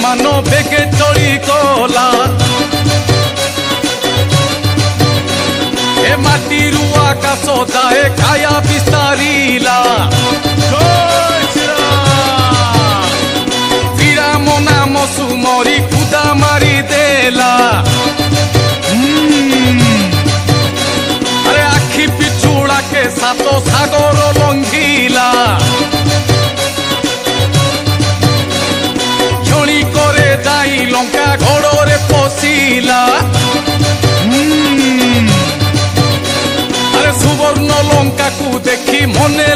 विमान बेगे चली गला ए माटीरू आकाश जाए काया विस्तारिला विराम नाम सुमरी खुदा मारी देला अरे आखि पिछुड़ा के सातो सागर लंघिला क्षणी करे जाई लंका घोड़े पशिला अरे सुवर्ण लंका को देखी मने